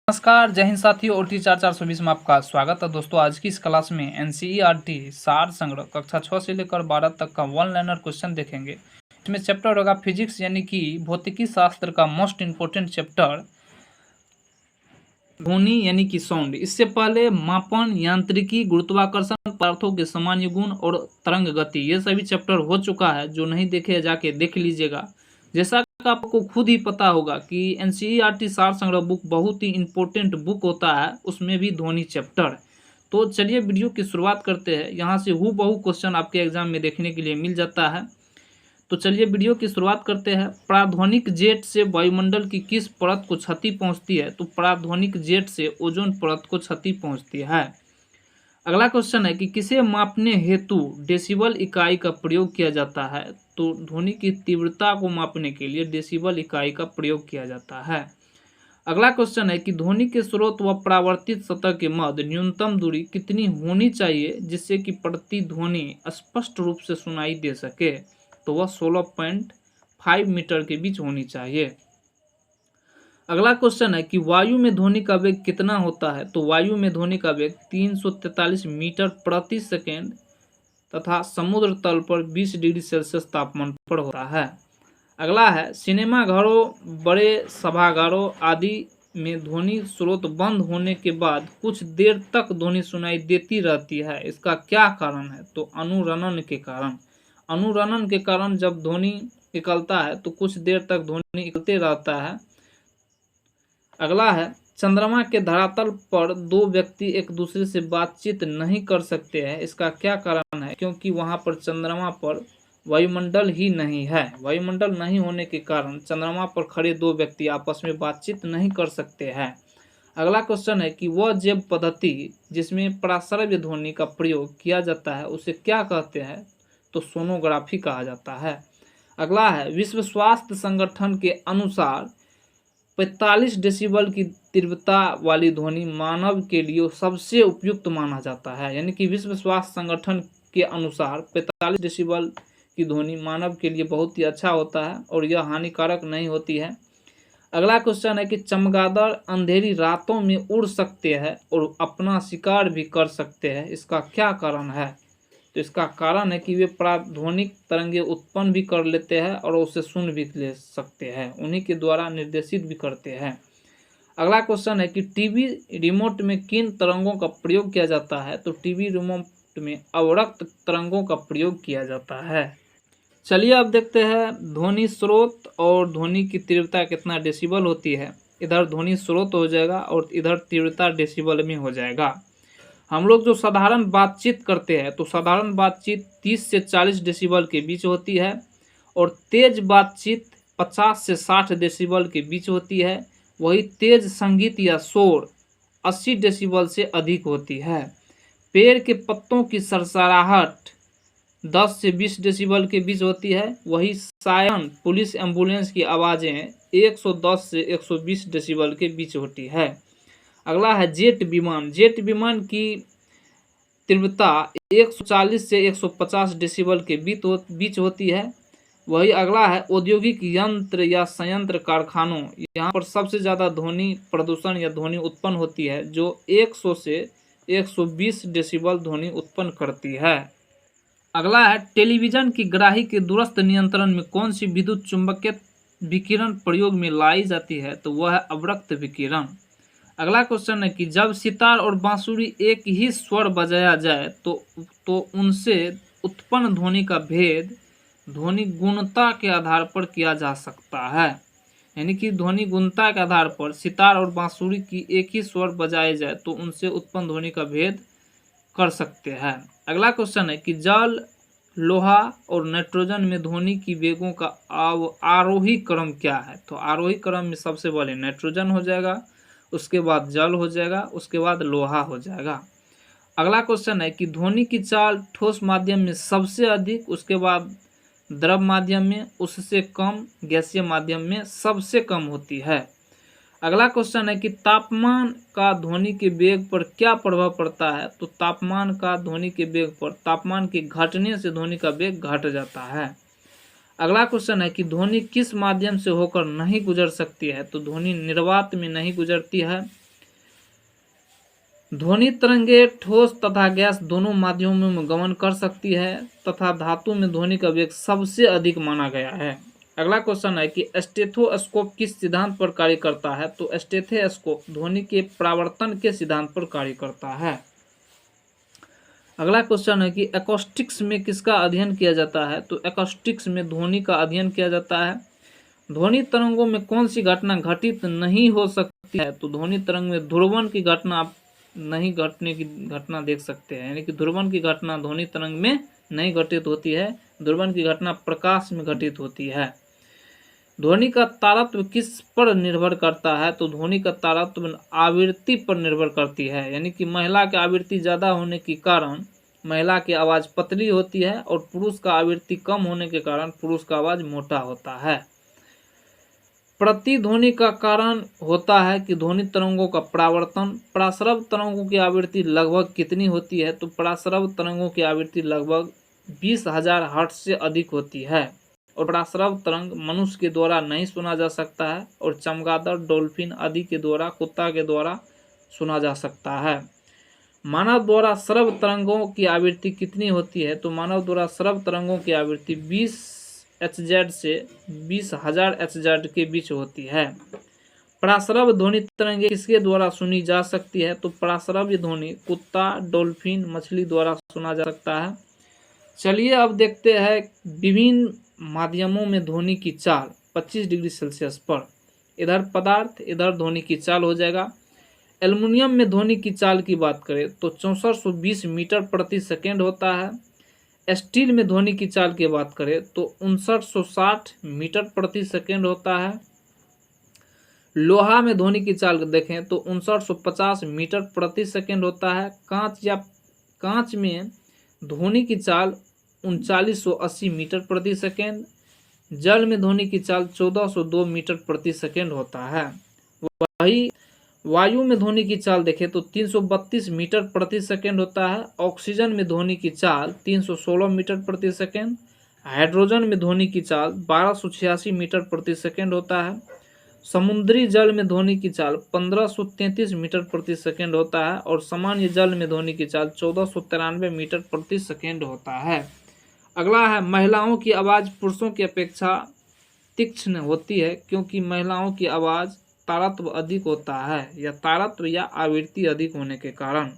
नमस्कार, जय हिंद साथियों। और टी 4420 में आपका स्वागत है दोस्तों। आज की इस क्लास में एनसीईआरटी सार संग्रह कक्षा 6 से लेकर 12 तक का वन लाइनर क्वेश्चन देखेंगे। इसमें चैप्टर होगा फिजिक्स यानी कि भौतिकी शास्त्र का मोस्ट इम्पोर्टेंट चैप्टर ध्वनि यानी कि साउंड। इससे पहले मापन, यांत्रिकी, गुरुत्वाकर्षण, पदार्थों के सामान्य गुण और तरंग गति, ये सभी चैप्टर हो चुका है। जो नहीं देखे जाके देख लीजिएगा। जैसा कि आपको खुद ही पता होगा कि एनसीईआरटी सार संग्रह बुक बहुत ही इम्पोर्टेंट बुक होता है, उसमें भी ध्वनि चैप्टर। तो चलिए वीडियो की शुरुआत करते हैं। यहाँ से हूबहू क्वेश्चन आपके एग्जाम में देखने के लिए मिल जाता है। तो चलिए वीडियो की शुरुआत करते हैं। पराध्वनिक जेट से वायुमंडल की किस परत को क्षति पहुंचती है? तो पराध्वनिक जेट से ओजोन परत को क्षति पहुंचती है। अगला क्वेश्चन है कि किसे मापने हेतु डेसिबल इकाई का प्रयोग किया जाता है? तो ध्वनि की तीव्रता को मापने के लिए डेसिबल इकाई का प्रयोग किया जाता है। अगला क्वेश्चन है कि ध्वनि के स्रोत व परावर्तित सतह के मध्य न्यूनतम दूरी कितनी होनी चाहिए जिससे कि प्रतिध्वनि स्पष्ट रूप से सुनाई दे सके? तो वह 16.5 मीटर के बीच होनी चाहिए। अगला क्वेश्चन है कि वायु में ध्वनि का वेग कितना होता है? तो वायु में ध्वनि का वेग 343 मीटर प्रति सेकेंड तथा समुद्र तल पर 20 डिग्री सेल्सियस तापमान पर होता है। अगला है सिनेमा घरों, बड़े सभागारों आदि में ध्वनि स्रोत बंद होने के बाद कुछ देर तक ध्वनि सुनाई देती रहती है, इसका क्या कारण है? तो अनुरणन के कारण। अनुरणन के कारण जब ध्वनि निकलता है तो कुछ देर तक ध्वनि निकलते रहता है। अगला है चंद्रमा के धरातल पर दो व्यक्ति एक दूसरे से बातचीत नहीं कर सकते हैं, इसका क्या कारण है? क्योंकि वहां पर चंद्रमा पर वायुमंडल ही नहीं है। वायुमंडल नहीं होने के कारण चंद्रमा पर खड़े दो व्यक्ति आपस में बातचीत नहीं कर सकते हैं। अगला क्वेश्चन है कि वह जैव पद्धति जिसमें पराश्रव्य ध्वनि का प्रयोग किया जाता है उसे क्या कहते हैं? तो सोनोग्राफी कहा जाता है। अगला है विश्व स्वास्थ्य संगठन के अनुसार 45 डेसिबल की तीव्रता वाली ध्वनि मानव के लिए सबसे उपयुक्त माना जाता है। यानी कि विश्व स्वास्थ्य संगठन के अनुसार 45 डेसिबल की ध्वनि मानव के लिए बहुत ही अच्छा होता है और यह हानिकारक नहीं होती है। अगला क्वेश्चन है कि चमगादड़ अंधेरी रातों में उड़ सकते हैं और अपना शिकार भी कर सकते हैं, इसका क्या कारण है? तो इसका कारण है कि वे पराध्वनिक तरंगे उत्पन्न भी कर लेते हैं और उसे सुन भी ले सकते हैं, उन्हीं के द्वारा निर्देशित भी करते हैं। अगला क्वेश्चन है कि टीवी रिमोट में किन तरंगों का प्रयोग किया जाता है? तो टीवी रिमोट में अवरक्त तरंगों का प्रयोग किया जाता है। चलिए अब देखते हैं ध्वनि स्रोत और ध्वनि की तीव्रता कितना डेसिबल होती है। इधर ध्वनि स्रोत हो जाएगा और इधर तीव्रता डेसिबल में हो जाएगा। हम लोग जो साधारण बातचीत करते हैं तो साधारण बातचीत 30 से 40 डेसिबल के बीच होती है और तेज बातचीत 50 से 60 डेसिबल के बीच होती है। वही तेज संगीत या शोर 80 डेसिबल से अधिक होती है। पेड़ के पत्तों की सरसराहट 10 से 20 डेसिबल के बीच होती है। वही सायरन, पुलिस, एम्बुलेंस की आवाज़ें 110 से 120 डेसिबल के बीच होती है। अगला है जेट विमान। जेट विमान की तीव्रता 140 से 150 डेसिबल के बीच होती है। वही अगला है औद्योगिक यंत्र या संयंत्र कारखानों, यहाँ पर सबसे ज़्यादा ध्वनि प्रदूषण या ध्वनि उत्पन्न होती है जो 100 से 120 डेसिबल ध्वनि उत्पन्न करती है। अगला है टेलीविजन की ग्राही के दूरस्थ नियंत्रण में कौन सी विद्युत चुंबकीय विकिरण प्रयोग में लाई जाती है? तो वह है अवरक्त विकिरण। अगला क्वेश्चन है कि जब सितार और बांसुरी एक ही स्वर बजाया जाए तो उनसे उत्पन्न ध्वनि का भेद ध्वनि गुणता के आधार पर किया जा सकता है। यानी कि ध्वनि गुणता के आधार पर सितार और बांसुरी की एक ही स्वर बजाए जाए तो उनसे उत्पन्न ध्वनि का भेद कर सकते हैं। अगला क्वेश्चन है कि जल, लोहा और नाइट्रोजन में ध्वनि की वेगों का आरोही क्रम क्या है? तो आरोही क्रम में सबसे पहले नाइट्रोजन हो जाएगा, उसके बाद जल हो जाएगा, उसके बाद लोहा हो जाएगा। अगला क्वेश्चन है कि ध्वनि की चाल ठोस माध्यम में सबसे अधिक, उसके बाद द्रव माध्यम में, उससे कम गैसीय माध्यम में सबसे कम होती है। अगला क्वेश्चन है कि तापमान का ध्वनि के वेग पर क्या प्रभाव पड़ता है? तो तापमान का ध्वनि के वेग पर, तापमान के घटने से ध्वनि का वेग घट जाता है। अगला क्वेश्चन है कि ध्वनि किस माध्यम से होकर नहीं गुजर सकती है? तो ध्वनि निर्वात में नहीं गुजरती है। ध्वनि तरंगे ठोस तथा गैस दोनों माध्यमों में गमन कर सकती है तथा धातु में ध्वनि का वेग सबसे अधिक माना गया है। अगला क्वेश्चन है कि स्टेथोस्कोप किस सिद्धांत पर कार्य करता है? तो स्टेथोस्कोप ध्वनि के परावर्तन के सिद्धांत पर कार्य करता है। अगला क्वेश्चन है कि एकॉस्टिक्स में किसका अध्ययन किया जाता है? तो एकॉस्टिक्स में ध्वनि का अध्ययन किया जाता है। ध्वनि तरंगों में कौन सी घटना घटित नहीं हो सकती है? तो ध्वनि तरंग में ध्रुवण की घटना आप नहीं घटने की घटना देख सकते हैं, यानी कि ध्रुवण की घटना ध्वनि तरंग में नहीं घटित होती है। ध्रुवण की घटना प्रकाश में घटित होती है। ध्वनि का तारतम्य किस पर निर्भर करता है? तो ध्वनि का तारतम्य आवृत्ति पर निर्भर करती है, यानी कि महिला की आवृत्ति ज़्यादा होने के कारण महिला की आवाज़ पतली होती है और पुरुष का आवृत्ति कम होने के कारण पुरुष का आवाज़ मोटा होता है। प्रतिध्वनि का कारण होता है कि ध्वनि तरंगों का परावर्तन। पराश्रव तरंगों की आवृत्ति लगभग कितनी होती है? तो पराश्रव तरंगों की आवृत्ति लगभग 20,000 हर्ट्ज से अधिक होती है और पराश्रव तरंग मनुष्य के द्वारा नहीं सुना जा सकता है और चमगादड़, डॉल्फिन आदि के द्वारा, कुत्ता के द्वारा सुना जा सकता है। मानव द्वारा श्रव्य तरंगों की आवृत्ति कितनी होती है? तो मानव द्वारा श्रव्य तरंगों की आवृत्ति 20 HZ से 20,000 HZ के बीच होती है। पराश्रव्य ध्वनि तरंगे किसके द्वारा सुनी जा सकती है? तो पराश्रव्य ध्वनि कुत्ता, डॉल्फिन, मछली द्वारा सुना जा सकता है। चलिए अब देखते हैं विभिन्न माध्यमों में ध्वनि की चाल 25 डिग्री सेल्सियस पर। इधर पदार्थ, इधर ध्वनि की चाल हो जाएगा। एल्युमिनियम में ध्वनि की चाल की बात करें तो 6420 मीटर प्रति सेकेंड होता है। स्टील में ध्वनि की चाल की बात करें तो 5960 मीटर प्रति सेकेंड होता है। लोहा में ध्वनि की चाल देखें तो 5950 मीटर प्रति सेकेंड होता है। कांच में ध्वनि की चाल 3980 मीटर प्रति सेकेंड। जल में ध्वनि की चाल 1402 मीटर प्रति सेकेंड होता है। वही वायु में ध्वनि की चाल देखें तो 332 मीटर प्रति सेकेंड होता है। ऑक्सीजन में ध्वनि की चाल 316 मीटर प्रति सेकेंड। हाइड्रोजन में ध्वनि की चाल 1286 मीटर प्रति सेकेंड होता है। समुद्री जल में ध्वनि की चाल 1533 मीटर प्रति सेकेंड होता है और सामान्य जल में ध्वनि की चाल 1493 मीटर प्रति सेकेंड होता है। अगला है महिलाओं की आवाज़ पुरुषों की अपेक्षा तीक्ष्ण होती है क्योंकि महिलाओं की आवाज़ तारतम्य अधिक होता है या तारतम्य या आवृत्ति अधिक होने के कारण।